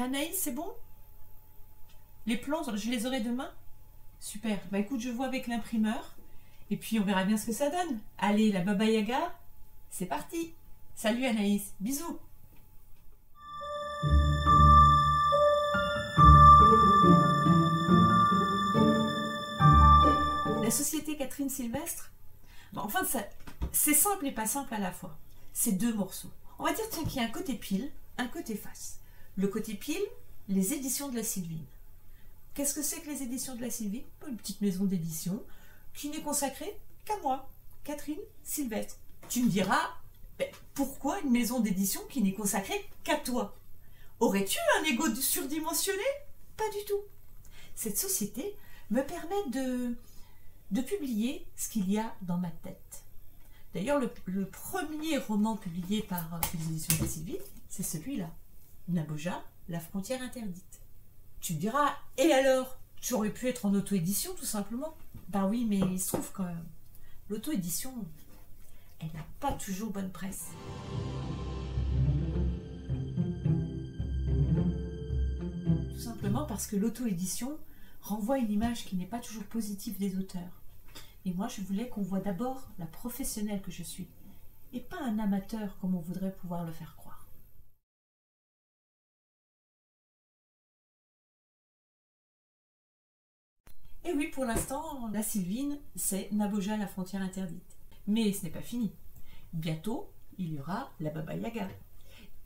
Anaïs, c'est bon? Les plans, je les aurai demain? Super. Bah écoute, je vois avec l'imprimeur. Et puis on verra bien ce que ça donne. Allez, la Baba Yaga, c'est parti. Salut Anaïs, bisous. La société Catherine Sylvestre, bon, enfin c'est simple et pas simple à la fois. C'est deux morceaux. On va dire tiens qu'il y a un côté pile, un côté face. Le côté pile, les éditions de la Sylvine. Qu'est-ce que c'est que les éditions de la Sylvine? Une petite maison d'édition qui n'est consacrée qu'à moi, Catherine Sylvestre. Tu me diras, pourquoi une maison d'édition qui n'est consacrée qu'à toi? Aurais-tu un ego surdimensionné? Pas du tout. Cette société me permet de publier ce qu'il y a dans ma tête. D'ailleurs, le premier roman publié par les éditions de la Sylvine, c'est celui-là, Naboja, la frontière interdite. Tu me diras, et alors? Tu aurais pu être en auto-édition tout simplement. Ben oui, mais il se trouve que l'auto-édition, elle n'a pas toujours bonne presse. Tout simplement parce que l'auto-édition renvoie une image qui n'est pas toujours positive des auteurs. Et moi, je voulais qu'on voit d'abord la professionnelle que je suis, et pas un amateur comme on voudrait pouvoir le faire croire. Et oui, pour l'instant, la Sylvine, c'est Naboja, la frontière interdite. Mais ce n'est pas fini. Bientôt, il y aura la Baba Yaga.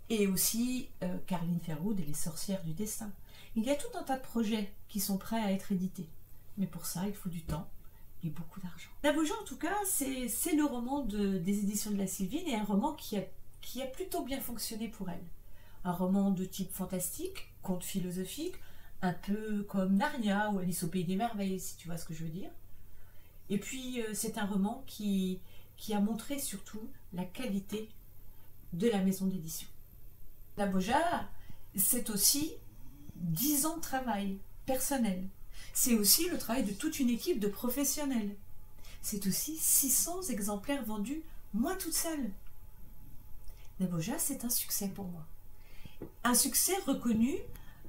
Et aussi Caroline Ferraud et les sorcières du destin. Il y a tout un tas de projets qui sont prêts à être édités. Mais pour ça, il faut du temps et beaucoup d'argent. Naboja, en tout cas, c'est le roman des éditions de la Sylvine et un roman qui a plutôt bien fonctionné pour elle. Un roman de type fantastique, conte philosophique, un peu comme Narnia ou Alice au Pays des Merveilles, si tu vois ce que je veux dire. Et puis, c'est un roman qui a montré surtout la qualité de la maison d'édition. Naboja, c'est aussi 10 ans de travail personnel. C'est aussi le travail de toute une équipe de professionnels. C'est aussi 600 exemplaires vendus, moi toute seule. Naboja, c'est un succès pour moi. Un succès reconnu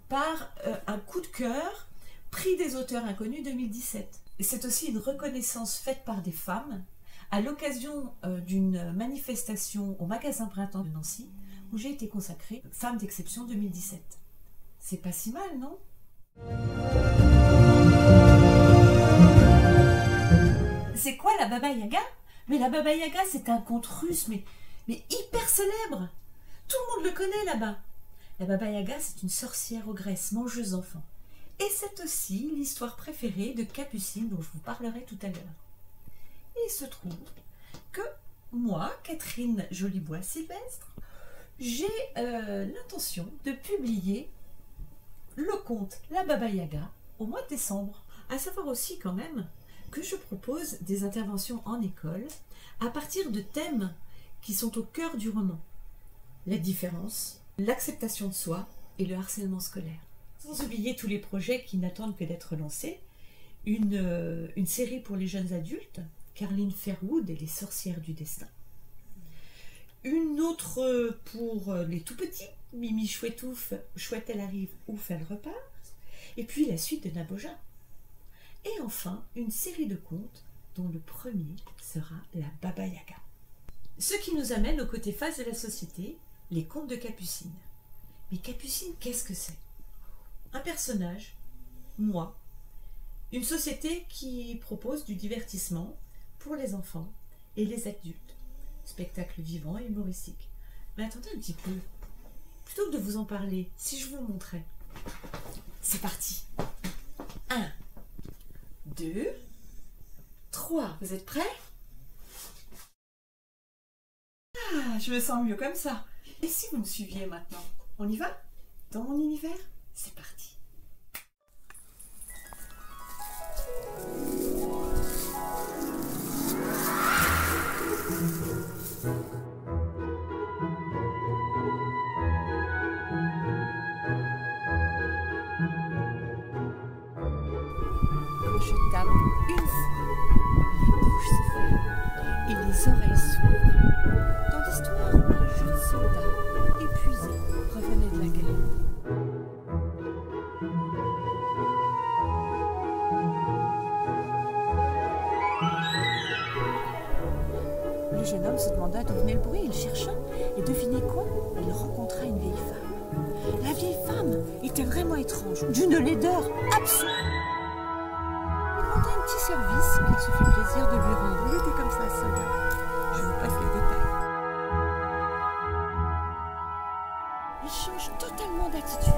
par un coup de cœur, prix des auteurs inconnus 2017. Et c'est aussi une reconnaissance faite par des femmes à l'occasion d'une manifestation au magasin Printemps de Nancy où j'ai été consacrée Femme d'exception 2017. C'est pas si mal, non? C'est quoi la Baba Yaga? Mais la Baba Yaga, c'est un conte russe, mais hyper célèbre. Tout le monde le connaît là-bas. La Baba Yaga, c'est une sorcière ogresse, mangeuse d'enfants. Et c'est aussi l'histoire préférée de Capucine, dont je vous parlerai tout à l'heure. Il se trouve que moi, Catherine Jolibois-Sylvestre, j'ai l'intention de publier le conte La Baba Yaga au mois de décembre. À savoir aussi quand même que je propose des interventions en école à partir de thèmes qui sont au cœur du roman. La différence, l'acceptation de soi et le harcèlement scolaire. Sans oublier tous les projets qui n'attendent que d'être lancés. Une série pour les jeunes adultes, Caroline Ferraud et les sorcières du destin. Une autre pour les tout petits, Mimi Chouette-Ouf, Chouette elle arrive, ouf elle repart. Et puis la suite de Naboja. Et enfin, une série de contes dont le premier sera la Baba Yaga. Ce qui nous amène au côté face de la société, les contes de Capucine. Mais Capucine, qu'est-ce que c'est? Un personnage, moi, une société qui propose du divertissement pour les enfants et les adultes. Spectacle vivant et humoristique. Mais attendez un petit peu. Plutôt que de vous en parler, si je vous montrais. C'est parti. 1, 2, 3. Vous êtes prêts? Ah, je me sens mieux comme ça. Et si vous me suiviez maintenant? On y va? Dans mon univers? C'est parti. Quand je tape une fois, les bouches se ferment et les oreilles s'ouvrent. Dans l'histoire, un jeune soldat, épuisé, revenait de la guerre. le jeune homme se demanda d'où venait le bruit, il chercha, et devinez quoi? Il rencontra une vieille femme. La vieille femme était vraiment étrange, d'une laideur absolue. Il demanda un petit service qu'il se fit plaisir de lui rendre. Il était comme ça, ce soldat. Je vous passe les détails. Il change totalement d'attitude.